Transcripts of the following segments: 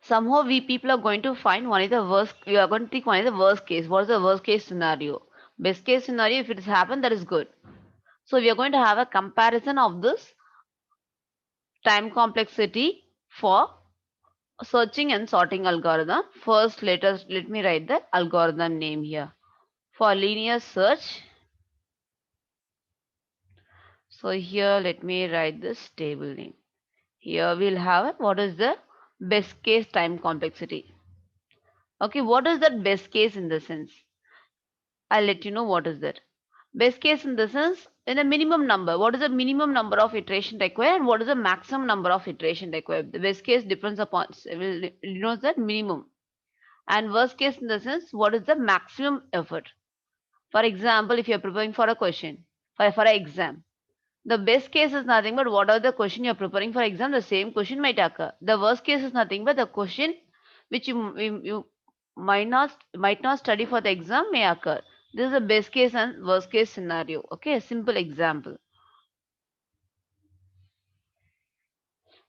Somehow we people are going to find one is the worst, we are going to think one is the worst case. What is the worst case scenario? Best case scenario, if it has happened, that is good. So we are going to have a comparison of this time complexity for searching and sorting algorithm. First, let me write the algorithm name here. For linear search, so here let me write this table name. Here we'll have what is the best case time complexity. Okay, what is that best case in the sense? I'll let you know what is that. Best case in the sense, in a minimum number, what is the minimum number of iteration required and what is the maximum number of iteration required? The best case depends upon, will denotes that minimum. And worst case in the sense, what is the maximum effort? For example, if you're preparing for a question, for an exam, the best case is nothing but what are the question you're preparing for exam, the same question might occur. The worst case is nothing but the question which you might not study for the exam may occur. This is the best case and worst case scenario. Okay, a simple example.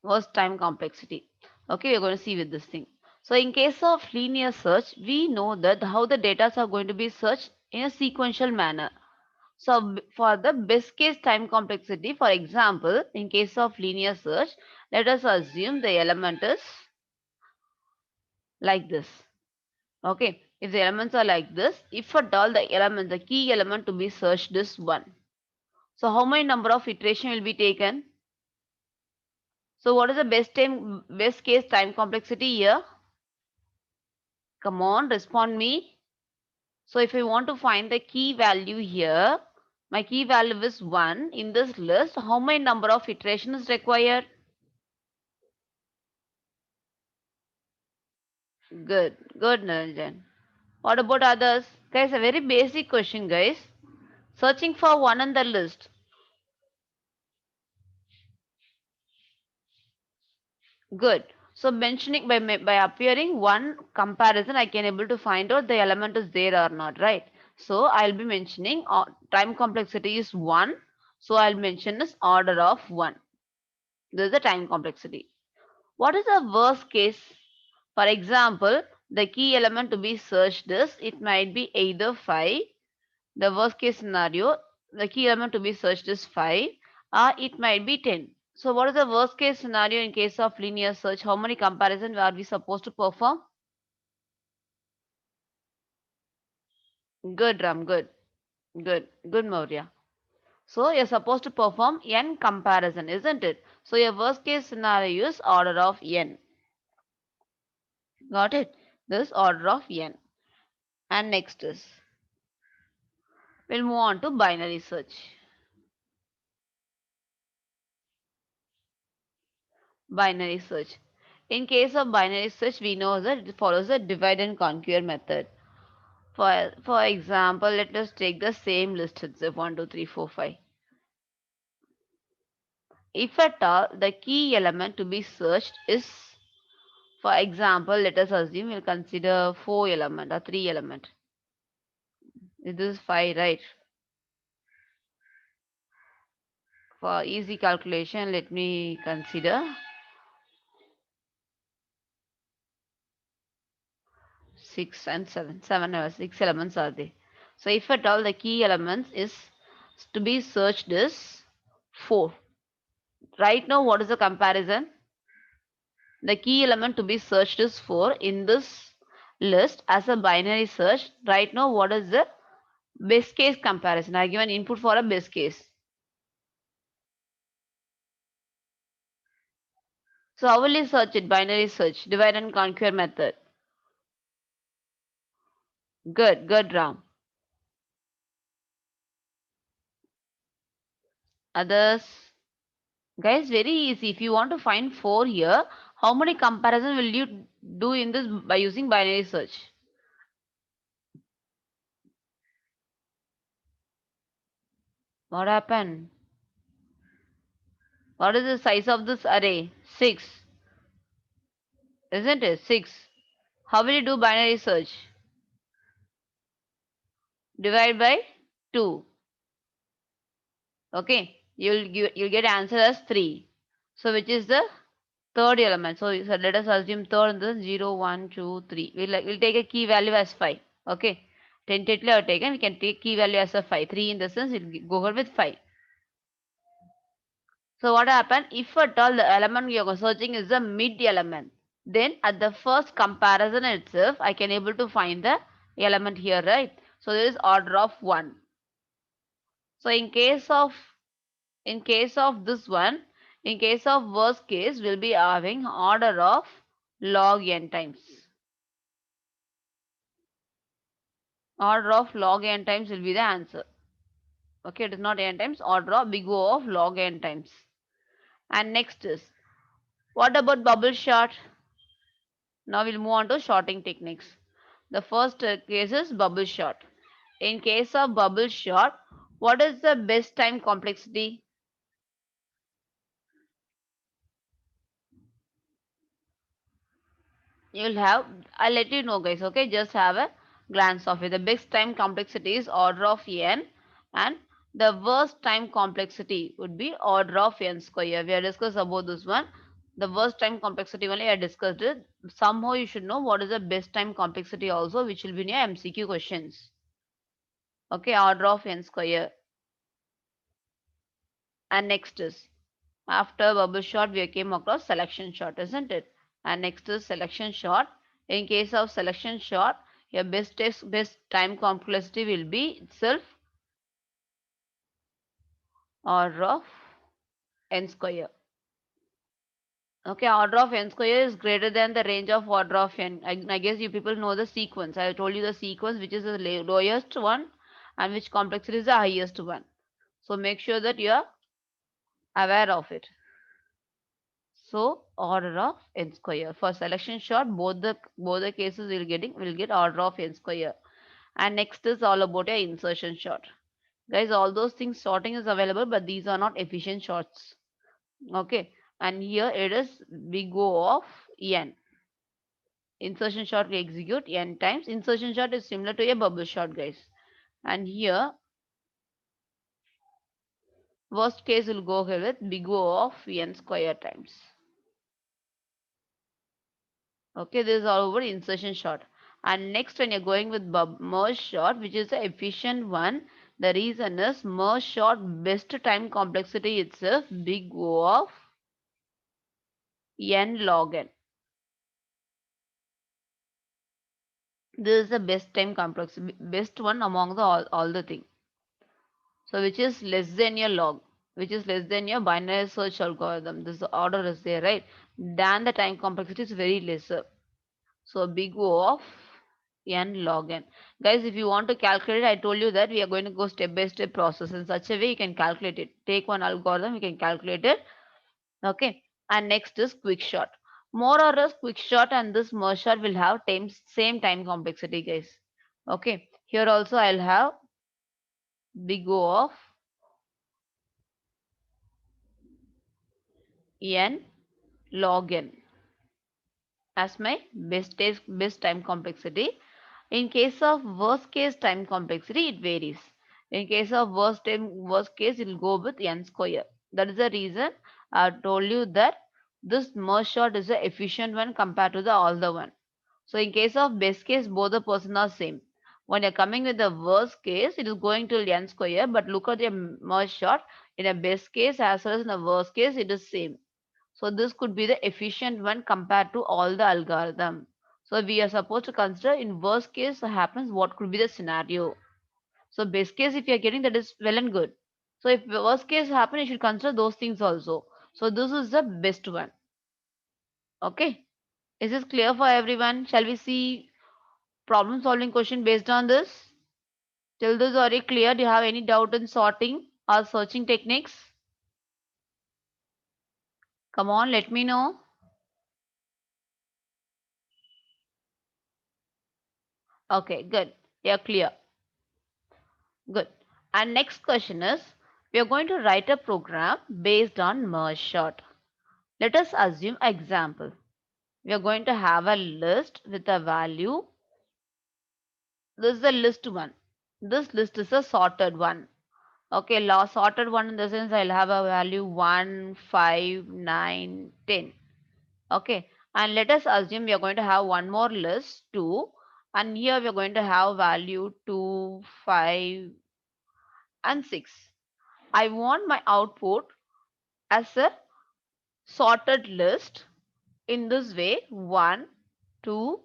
Worst time complexity. Okay, we're going to see with this thing. So in case of linear search, we know that how the data are going to be searched in a sequential manner. So for the best case time complexity, for example, in case of linear search, let us assume the element is like this. Okay, if the elements are like this, if at all the element, the key element to be searched is 1. So how many number of iteration will be taken? So what is the best case time complexity here? Come on, respond me. So if I want to find the key value here, my key value is 1 in this list. How many number of iterations required? Good, good, Naranjan. What about others? Guys, a very basic question, guys. Searching for one on the list. Good. So mentioning by appearing one comparison, I can able to find out the element is there or not, right? So I'll be mentioning time complexity is 1. So I'll mention this order of 1. This is the time complexity. What is the worst case? For example, the key element to be searched is it might be either 5. The worst case scenario, the key element to be searched is 5 or it might be 10. So what is the worst case scenario in case of linear search? How many comparisons are we supposed to perform? Good, Ram, good, good, good, Maurya. So you're supposed to perform n comparison, isn't it? So your worst case scenario is order of n. Got it? This order of n. And next is, we'll move on to binary search. Binary search. In case of binary search, we know that it follows the divide and conquer method. For example, let us take the same list itself 1, 2, 3, 4, 5. If at all the key element to be searched is, for example, let us assume we'll consider 4 element or 3 element. This is 5, right? For easy calculation, let me consider 6 and 7. 7 or 6 elements are there. So if at all the key elements is to be searched is 4. Right now, what is the comparison? The key element to be searched is 4 in this list as a binary search. Right now, what is the best case comparison? I give an input for a best case. So how will you search it? Binary search, divide and conquer method. Good, good, Ram. Others? Guys, very easy. If you want to find 4 here, how many comparison will you do in this by using binary search? What happened? What is the size of this array? 6. Isn't it? 6. How will you do binary search? Divide by 2. Okay. You'll get answer as 3. So which is the third element. So let us assume third in this 0, 1, 2, 3. We'll take a key value as 5. Okay. Tentatively I've taken, we can take key value as a 5. 3 in the sense, we'll go with 5. So what happened? If at all the element you're searching is the mid element, then at the first comparison itself, I can able to find the element here, right? So there is order of 1. So in case of this one, in case of worst case, we'll be having order of log n times. Order of log n times will be the answer. Okay, it is not n times, order of big O of log n times. And next is, what about bubble short? Now we'll move on to sorting techniques. The first case is bubble short. In case of bubble short, what is the best time complexity? You'll have, I'll let you know guys, okay? Just have a glance of it. The best time complexity is order of n, and the worst time complexity would be order of n square. We have discussed about this one. The worst time complexity only I discussed it. Somehow you should know what is the best time complexity also, which will be in your MCQ questions. Okay, order of n square. And next is, after bubble shot, we came across selection shot, isn't it? And next is selection shot. In case of selection shot, your best time complexity will be itself order of n square. Okay, order of n square is greater than the range of order of n. I guess you people know the sequence. I told you the sequence, which is the lowest one and which complexity is the highest one. So make sure that you are aware of it. So order of n square. For selection shot, both the cases will get order of n square. And next is all about your insertion shot. Guys, all those things sorting is available, but these are not efficient shots. Okay. And here it is big O of n. Insertion shot we execute n times. Insertion shot is similar to a bubble shot, guys. And here worst case will go here with big O of n square times. Okay, this is all over insertion shot. And next, when you're going with merge shot, which is the efficient one, the reason is merge shot best time complexity itself big O of n log n. This is the best time complexity, best one among the all the thing. So which is less than your log, which is less than your binary search algorithm. This order is there, right? Then the time complexity is very lesser. So big O of n log n. Guys, if you want to calculate, I told you that we are going to go step by step process. In such a way, you can calculate it. Take one algorithm, you can calculate it. Okay. And next is quick shot. More or less, quick shot and this merge shot will have same time complexity, guys. Okay. Here also I'll have big O of n log n as my best time complexity. In case of worst case time complexity, it varies. In case of worst case, it will go with n square. That is the reason I told you that this merge shot is the efficient one compared to the other one. So in case of best case, both the person are same. When you're coming with the worst case, it is going to n square. But look at your merge shot. In a best case as well as in a worst case, it is same. So this could be the efficient one compared to all the algorithm. So we are supposed to consider in worst case happens what could be the scenario. So best case if you are getting that is well and good. So if worst case happen, you should consider those things also. So this is the best one. Okay. Is this clear for everyone? Shall we see problem solving question based on this? Till this are you clear? Do you have any doubt in sorting or searching techniques? Come on, let me know. Okay, good. You're clear. Good. And next question is, we are going to write a program based on merge sort. Let us assume example. We are going to have a list with a value. This is the list one. This list is a sorted one. Okay, sorted one in the sense I'll have a value 1, 5, 9, 10. Okay, and let us assume we are going to have one more list 2, and here we are going to have value 2, 5 and 6. I want my output as a sorted list in this way: 1, 2,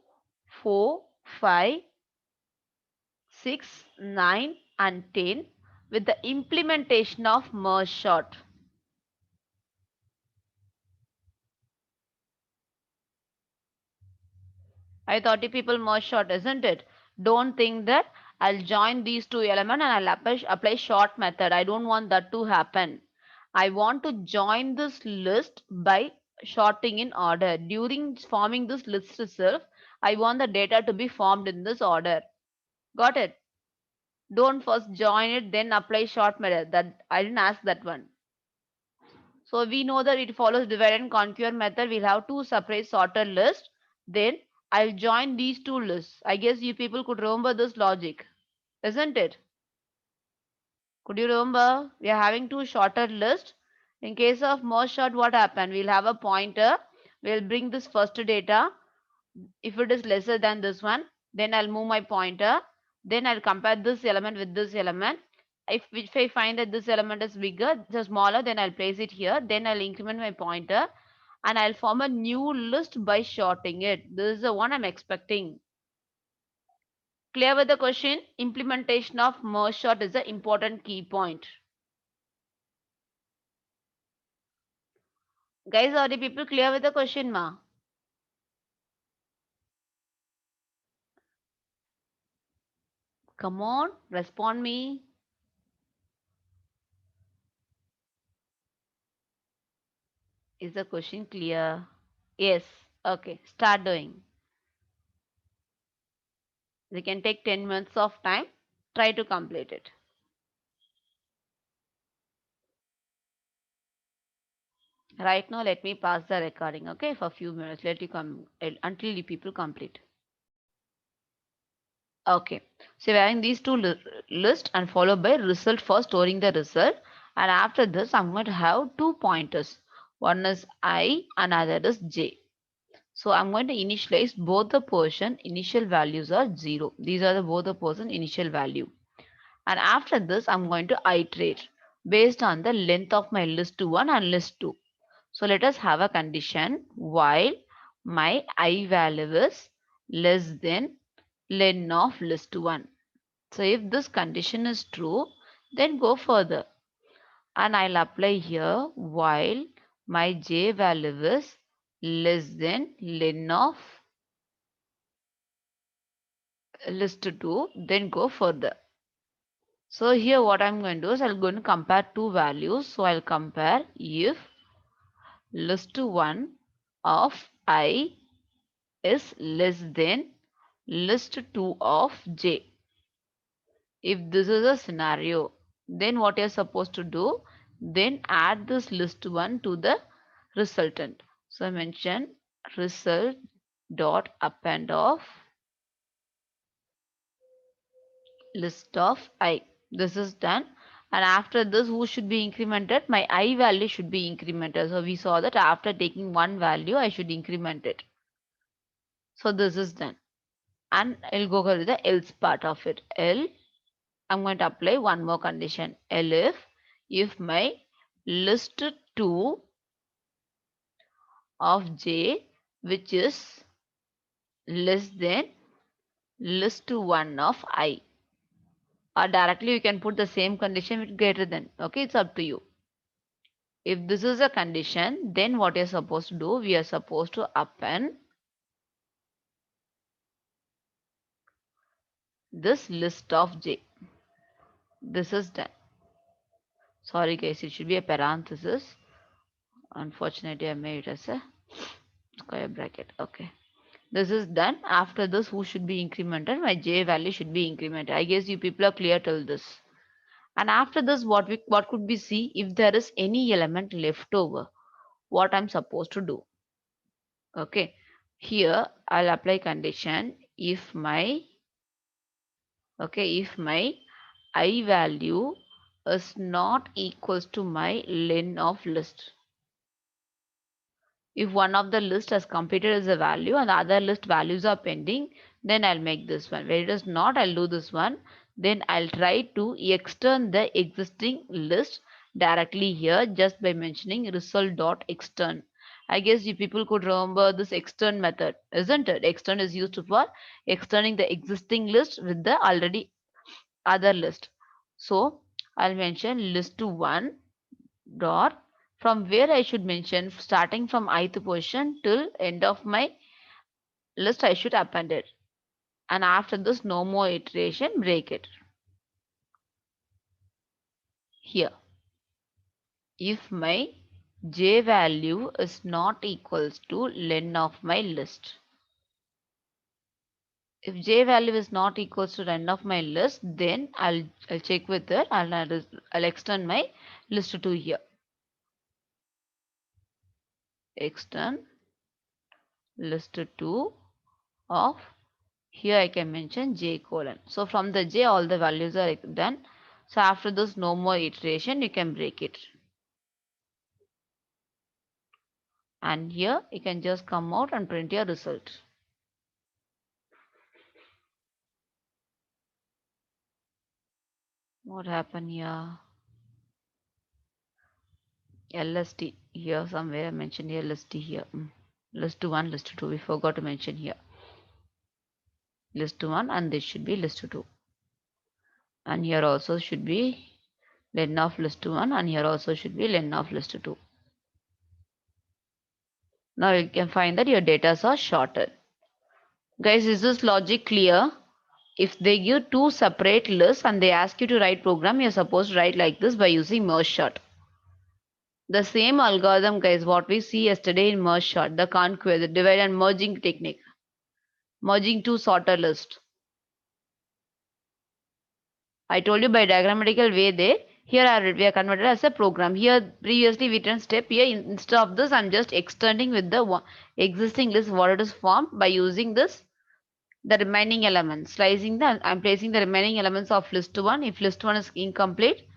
4, 5, 6, 9 and 10 with the implementation of merge sort. I thought you people merge short, isn't it? Don't think that I'll join these two elements and I'll apply short method. I don't want that to happen. I want to join this list by sorting in order. During forming this list itself, I want the data to be formed in this order. Got it? Don't first join it, then apply short method. That I didn't ask that one. So we know that it follows divide and conquer method. We'll have two separate sorted lists. Then I'll join these two lists. I guess you people could remember this logic, isn't it? Could you remember? We are having two shorter lists. In case of merge sort, what happened? We'll have a pointer. We'll bring this first data. If it is lesser than this one, then I'll move my pointer. Then I'll compare this element with this element. If I find that this element is bigger, so smaller, then I'll place it here. Then I'll increment my pointer and I'll form a new list by sorting it. This is the one I'm expecting. Clear with the question? Implementation of merge sort is the important key point. Guys, are the people clear with the question, ma? Come on, respond me. Is the question clear? Yes. Okay, start doing. We can take 10 minutes of time. Try to complete it. Right now, let me pass the recording, okay, for a few minutes. Let you come until you people complete. Okay, so we're having these two lists and followed by result for storing the result. And after this, I'm going to have two pointers. One is I, another is J. So I'm going to initialize both the portion initial values are 0. These are both the portion initial value. And after this, I'm going to iterate based on the length of my list 1 and list 2. So let us have a condition while my I value is less than len of list 1. So if this condition is true, then go further. And I'll apply here while my j value is less than len of list 2, then go further. So here what I'm going to do is I'm going to compare two values. So I'll compare if list 1 of I is less than list 2 of j. If this is a scenario, then what you're supposed to do, then add this list 1 to the resultant. So I mention result dot append of list of I. This is done. And after this, who should be incremented? My I value should be incremented. So we saw that after taking one value, I should increment it. So this is done. And I'll go to the else part of it. I'm going to apply one more condition. If my list 2 of j, which is less than list 1 of I. Or directly you can put the same condition with greater than. Okay, it's up to you. If this is a condition, then what you're supposed to do, we are supposed to append this list of j. This is done. Sorry guys, it should be a parenthesis. Unfortunately, I made it as a square bracket. Okay. This is done. After this, who should be incremented? My j value should be incremented. I guess you people are clear till this. And after this, what could we see? If there is any element left over, what I'm supposed to do? Okay. Here I'll apply condition if my I value is not equals to my len of list. If one of the list has completed as a value and the other list values are pending, then I'll make this one. Where it is not, I'll do this one. Then I'll try to extend the existing list directly here just by mentioning result.extend. I guess you people could remember this extend method, isn't it? Extend is used for extending the existing list with the already other list. So I'll mention list to one dot from where I should mention starting from ith position till end of my list I should append it, and after this no more iteration, break it here. If my j value is not equals to len of my list, if j value is not equals to len of my list, then I'll check with it and I'll extend my list to here. Extend list to of, here I can mention j colon. So from the j all the values are done. So after this no more iteration, you can break it. And here you can just come out and print your result. What happened here? LST here somewhere I mentioned here LST here. List 1, list 2. We forgot to mention here. List 1 and this should be list 2. And here also should be len of list 1 and here also should be len of list 2. Now you can find that your data are sorted. Guys, is this logic clear? If they give two separate lists and they ask you to write program, you're supposed to write like this by using merge sort. The same algorithm, guys, what we see yesterday in merge sort, the conquer, the divide and merging technique, merging two sorted list. I told you by diagrammatical way there. Here we are converted as a program. Here previously we done step here. Instead of this, I'm just extending with the existing list what it is formed by using this the remaining elements. Slicing the I'm placing the remaining elements of list 1. If list 1 is incomplete,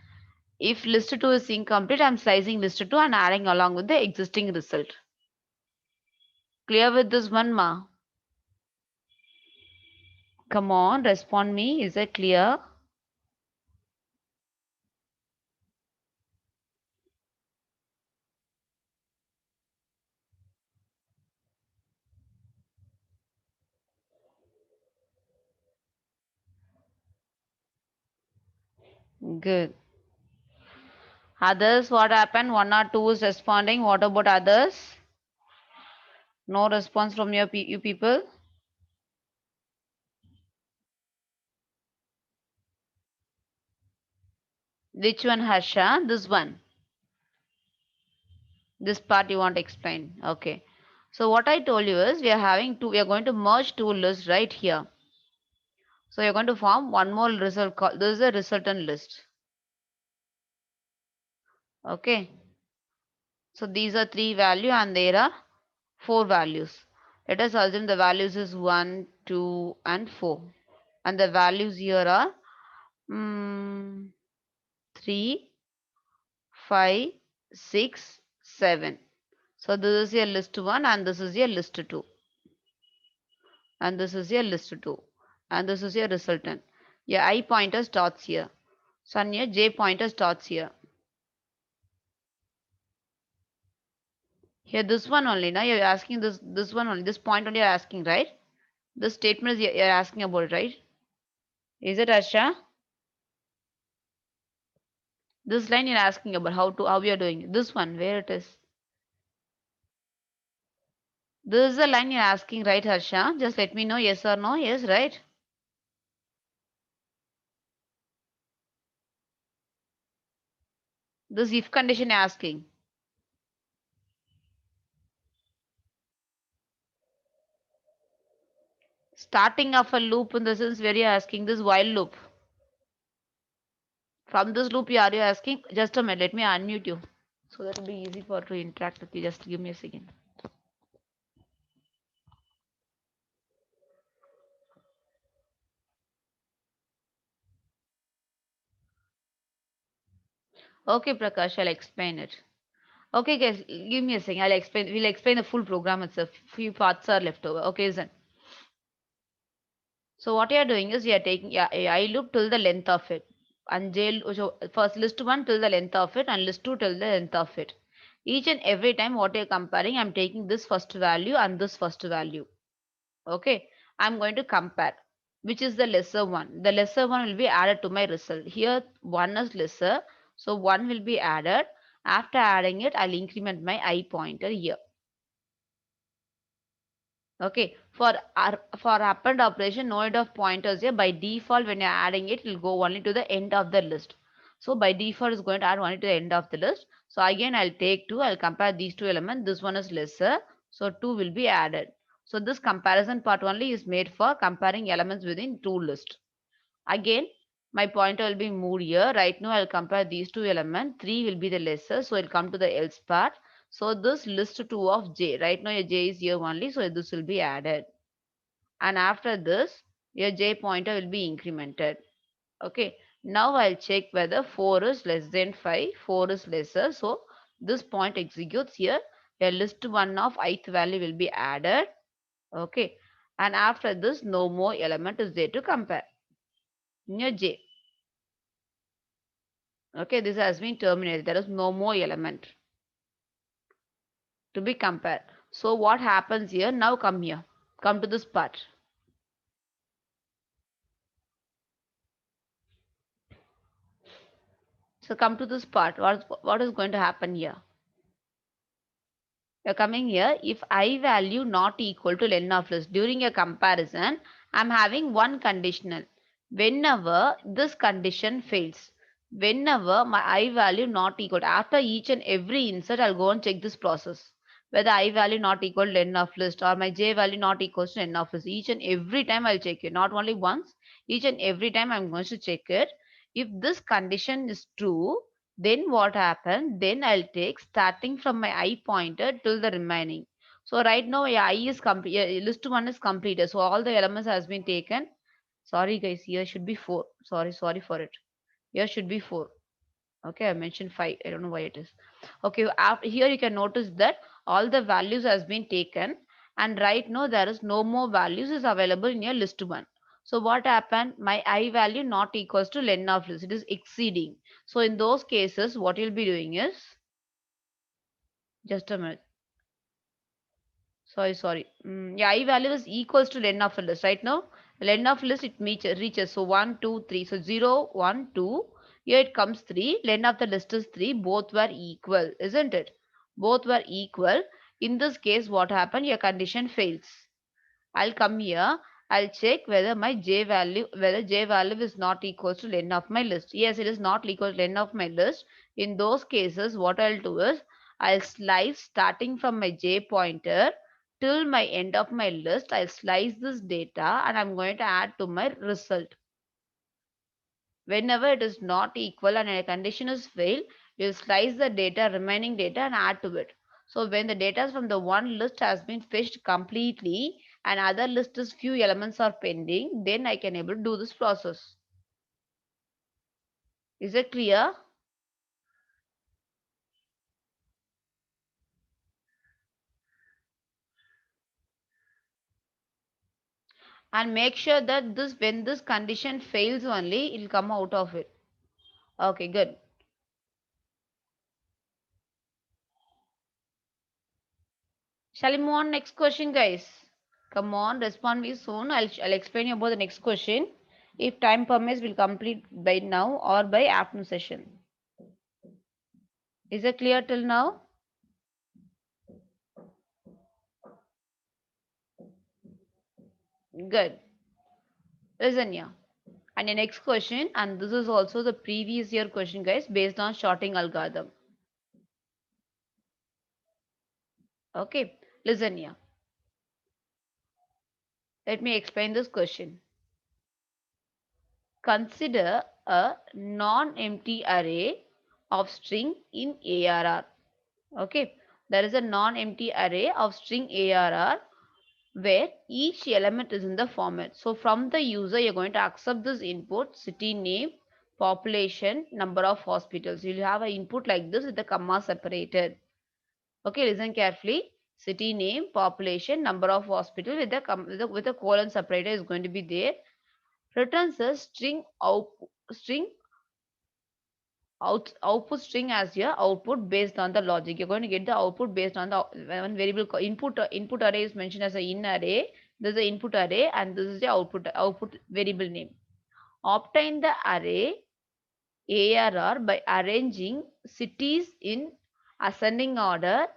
if list 2 is incomplete, I'm slicing list 2 and adding along with the existing result. Clear with this one, ma? Come on, respond me. Is it clear? Good. Others, what happened? One or two is responding. What about others? No response from you people. Which one, Harsha? This one. This part you want to explain. Okay. So what I told you is we are going to merge two lists right here. So you're going to form one more result called, this is a resultant list. Okay. So these are three value and there are four values. Let us assume the values is 1, 2 and 4. And the values here are 3, 5, 6, 7. So this is your list 1 and this is your list 2. And this is your list 2. And this is your resultant. Your I pointer starts here. So and your J pointer starts here. Here this one only. Now you're asking this one only. This point only you're asking, right? This statement is you're asking about, right? Is it, Asha? This line you're asking about how we are doing it. This one, where it is. This is the line you're asking, right, Harsha? Just let me know yes or no. Yes, right? This if condition you're asking. Starting of a loop in the sense where you're asking this while loop. From this loop you are you asking? Just a minute, let me unmute you. So that will be easy for to interact with you. Just give me a second. Okay, Prakash, I'll explain it. Okay, guys, give me a second. I'll explain. We'll explain the full program itself. Few parts are left over. Okay, listen. So what you are doing is you are taking, yeah, I loop till the length of it. And J, so first list 1 till the length of it and list 2 till the length of it. Each and every time what you're comparing, I'm taking this first value and this first value. Okay, I'm going to compare which is the lesser one. The lesser one will be added to my result. Here 1 is lesser, so 1 will be added. After adding it, I'll increment my I pointer here. Okay, for append operation, no need of pointers here. By default, when you're adding it, it will go only to the end of the list. So by default, it's going to add only to the end of the list. So again, I'll take 2. I'll compare these two elements. This one is lesser, so 2 will be added. So this comparison part only is made for comparing elements within two lists. Again, my pointer will be moved here. Right now, I'll compare these two elements. 3 will be the lesser, so it'll come to the else part. So this list 2 of j. Right now, your j is here only, so this will be added. And after this, your j pointer will be incremented. Okay. Now I'll check whether 4 is less than 5, 4 is lesser. So this point executes here. A list 1 of ith value will be added. Okay. And after this, no more element is there to compare. Near j. Okay, this has been terminated. There is no more element to be compared. So what happens here? Now come here. Come to this part. So come to this part. What is going to happen here? You're coming here. If I value not equal to len of list during a comparison, I'm having one conditional. Whenever this condition fails, whenever my I value not equal, after each and every insert, I'll go and check this process. Whether I value not equal to len of list or my j value not equals to len of list. Each and every time I'll check it. Not only once, each and every time I'm going to check it. If this condition is true, then what happened? Then I'll take starting from my I pointer till the remaining. So right now yeah, I is complete. Yeah, list one is completed. So all the elements has been taken. Sorry guys, here should be 4. Sorry for it. Here should be 4. Okay, I mentioned 5. I don't know why it is. Okay, after, here you can notice that all the values has been taken, and right now there is no more values is available in your list 1. So what happened? My I value not equals to len of list. It is exceeding. So in those cases, what you'll be doing is, just a minute. Sorry. Yeah, I value is equals to len of a list. Right now, len of list it reaches. So 1, 2, 3. So 0, 1, 2. Here it comes 3. Len of the list is 3. Both were equal, isn't it? Both were equal. In this case, what happened? Your condition fails. I'll come here. I'll check whether my whether j value is not equal to len of my list. Yes, it is not equal to len of my list. In those cases, what I'll do is I'll slice starting from my j pointer till my end of my list. I'll slice this data and I'm going to add to my result. Whenever it is not equal and a condition is failed, you slice the data, remaining data and add to it. So when the data from the one list has been fetched completely and other list is few elements are pending, then I can able to do this process. Is it clear? And make sure that this when this condition fails only, it will come out of it. Okay, good. Shall we move on next question, guys? Come on, respond me soon. I'll explain you about the next question. If time permits, we'll complete by now or by afternoon session. Is it clear till now? Good. Listen here. And the next question, and this is also the previous year question, guys, based on sorting algorithm. Okay, listen here. Let me explain this question. Consider a non-empty array of string in ARR. Okay, there is a non-empty array of string ARR where each element is in the format. So from the user, you're going to accept this input, city name, population, number of hospitals. You'll have an input like this with the comma separated. Okay, listen carefully. City name, population, number of hospital with a colon separator is going to be there. Returns a output string as your output based on the logic. You're going to get the output based on the one variable input array is mentioned as a in array. This is the input array and this is the output variable name. Obtain the array ARR by arranging cities in ascending order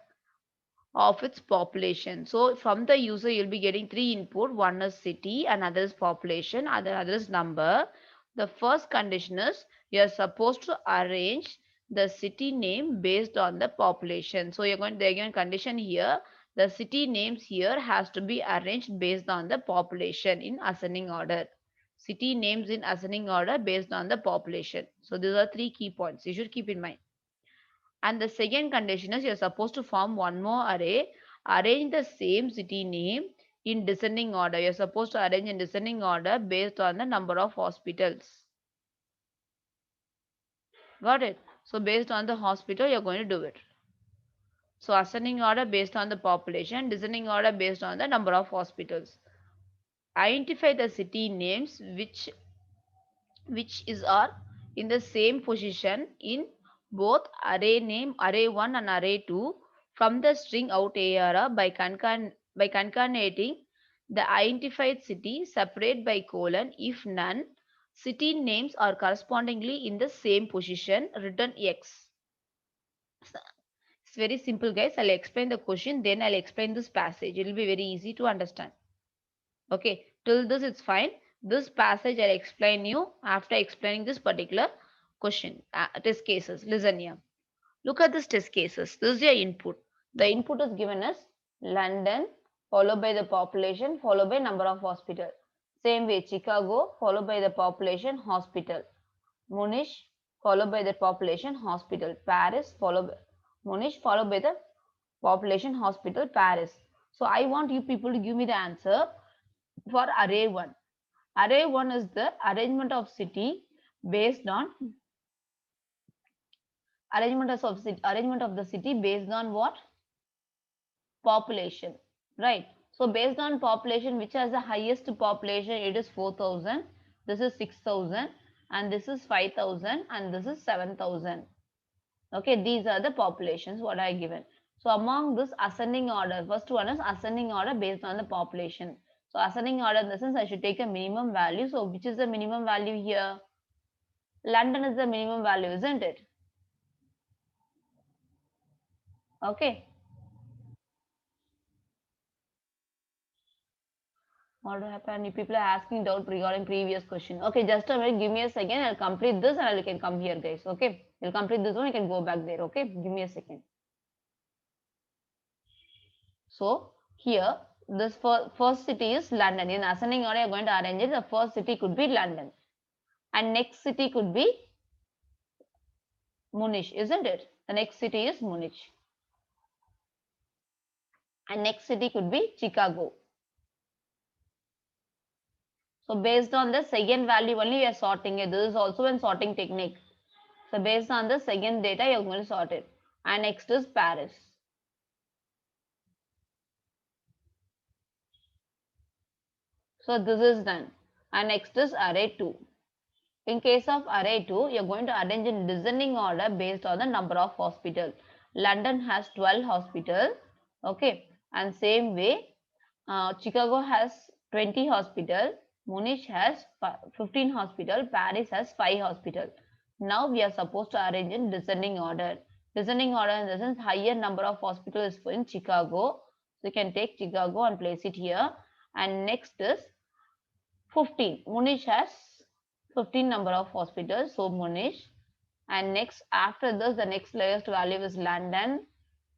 of its population. So from the user, you'll be getting three input. One is city, another is population, other is number. The first condition is you're supposed to arrange the city name based on the population. So they're given condition here. The city names here has to be arranged based on the population in ascending order. City names in ascending order based on the population. So these are three key points you should keep in mind. And the second condition is you're supposed to form one more array, arrange the same city name in descending order. You're supposed to arrange in descending order based on the number of hospitals. Got it? So based on the hospital, you're going to do it. So ascending order based on the population, descending order based on the number of hospitals. Identify the city names which is are in the same position in both array 1 and array 2 from the string out ARR by concatenating the identified city separate by colon. If none city names are correspondingly in the same position, return X. It's very simple, guys. I'll explain the question, then I'll explain this passage. It will be very easy to understand. Okay, till this it's fine. This passage I'll explain you after explaining this particular question, test cases. Listen here. Look at this test cases. This is your input. The input is given as London, followed by the population, followed by number of hospital. Same way, Chicago, followed by the population, hospital. Munich, followed by the population, hospital. Paris, followed by Munich, followed by the population, hospital, Paris. So I want you people to give me the answer for array 1. Array 1 is the arrangement of city based on arrangement of the city based on what? Population, right? So based on population, which has the highest population, it is 4,000, this is 6,000, and this is 5,000, and this is 7,000. Okay, these are the populations what I given. So among this ascending order, first one is ascending order based on the population. So ascending order in the sense I should take a minimum value. So which is the minimum value here? London is the minimum value, isn't it? Okay. What happened? You people are asking doubt regarding previous question. Okay, just a minute. Give me a second. I'll complete this and I can come here, guys. Okay. You'll complete this one. You can go back there. Okay. Give me a second. So here, this first city is London. In ascending order, you're going to arrange it. The first city could be London. And next city could be Munich, isn't it? The next city is Munich. And next city could be Chicago. So based on the second value only, we are sorting it. This is also a sorting technique. So based on the second data, you're going to sort it. And next is Paris. So this is done. And next is array 2. In case of array 2, you're going to arrange in descending order based on the number of hospitals. London has 12 hospitals. Okay. And same way, Chicago has 20 hospitals. Munich has 15 hospitals. Paris has 5 hospitals. Now we are supposed to arrange in descending order. Descending order in the sense higher number of hospitals in Chicago. So you can take Chicago and place it here. And next is 15. Munich has 15 number of hospitals. So Munich. And next after this, the next lowest value is London.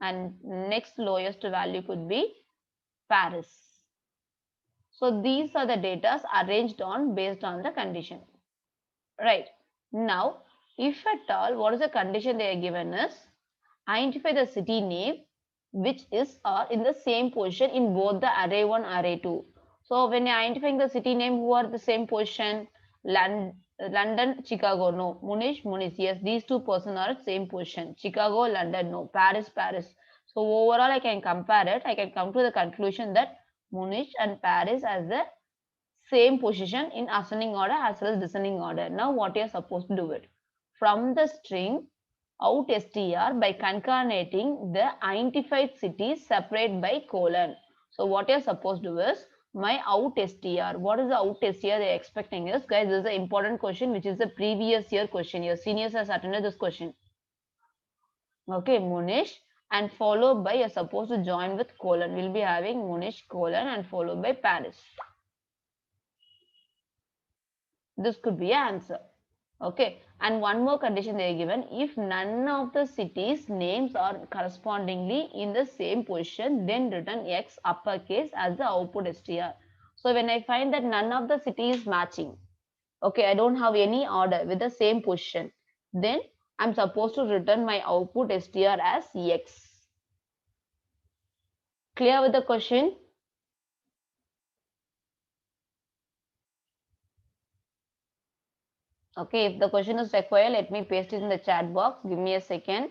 And next lowest value could be Paris. So these are the data arranged on based on the condition. Right. Now, if at all, what is the condition they are given is identify the city name which is in the same position in both the array 1 array 2. So when you're identifying the city name, who are the same position? London, Chicago, no. Munich, yes, these two persons are same position. Chicago, London, no. Paris. So overall, I can compare it. I can come to the conclusion that Munich and Paris has the same position in ascending order as well as descending order. Now, what you are supposed to do it from the string out str by concatenating the identified cities separate by colon. So, what you are supposed to do is my out str. What is the out str they are expecting is, guys, this is an important question which is the previous year question. Your seniors has attended this question. Okay, Munich and followed by you're supposed to join with colon. We'll be having Munich colon and followed by Paris. This could be an answer. Okay, and one more condition they are given: if none of the cities names are correspondingly in the same position, then return X uppercase as the output str. So when I find that none of the cities is matching, okay, I don't have any order with the same position, then I'm supposed to return my output str as X. Clear with the question? Okay, if the question is required, let me paste it in the chat box. Give me a second.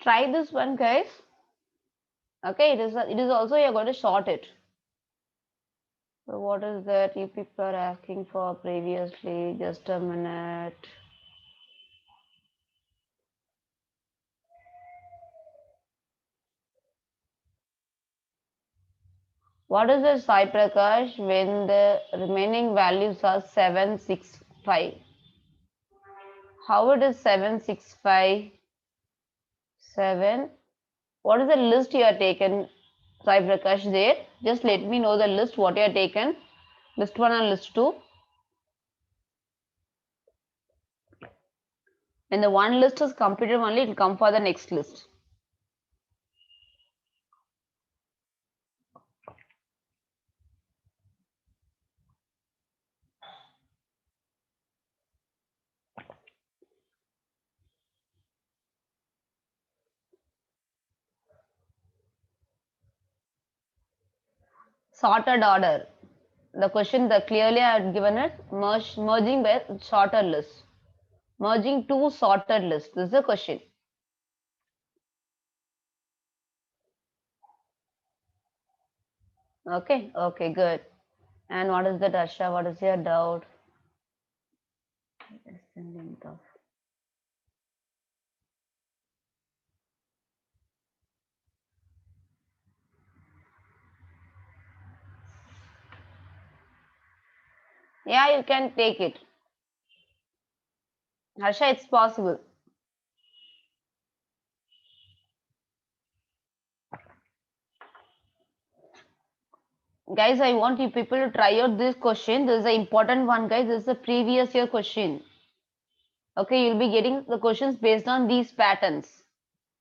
Try this one, guys. Okay, it is also you're going to short it. So what is that you people are asking for previously? Just a minute. What is the Sai Prakash when the remaining values are 765? How it is 765? 7. What is the list you are taken, Sai Prakash there? Just let me know the list what you are taken. List 1 and list 2. When the one list is completed only, it will come for the next list. Sorted order. The question that clearly I had given it, merging by sorted list. Merging two sorted lists. This is the question. Okay, okay, good. And what is the Dasha? What is your doubt? Yeah, you can take it. Harsha, it's possible. Guys, I want you people to try out this question. This is an important one, guys. This is a previous year question. Okay, you'll be getting the questions based on these patterns.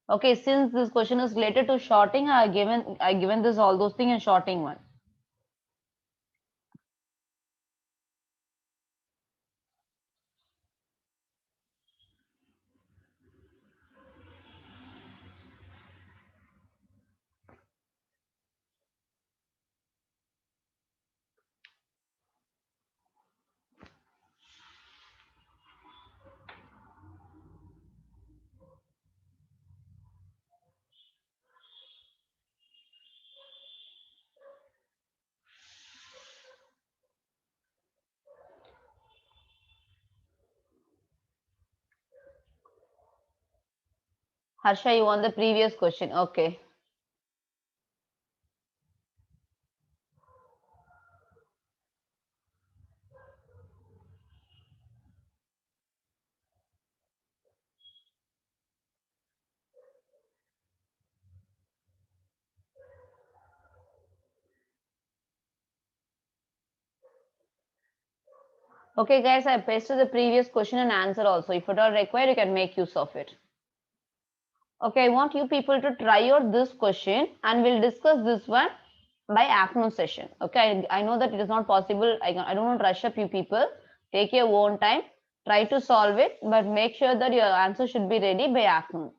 Okay, since this question is related to shorting, I given this all those things in shorting one. Harsha, you want the previous question? Okay. Okay, guys, I pasted the previous question and answer also. If at all required, you can make use of it. Okay, I want you people to try out this question and we'll discuss this one by afternoon session. Okay, I know that it is not possible. I don't want to rush up you people. Take your own time. Try to solve it, but make sure that your answer should be ready by afternoon.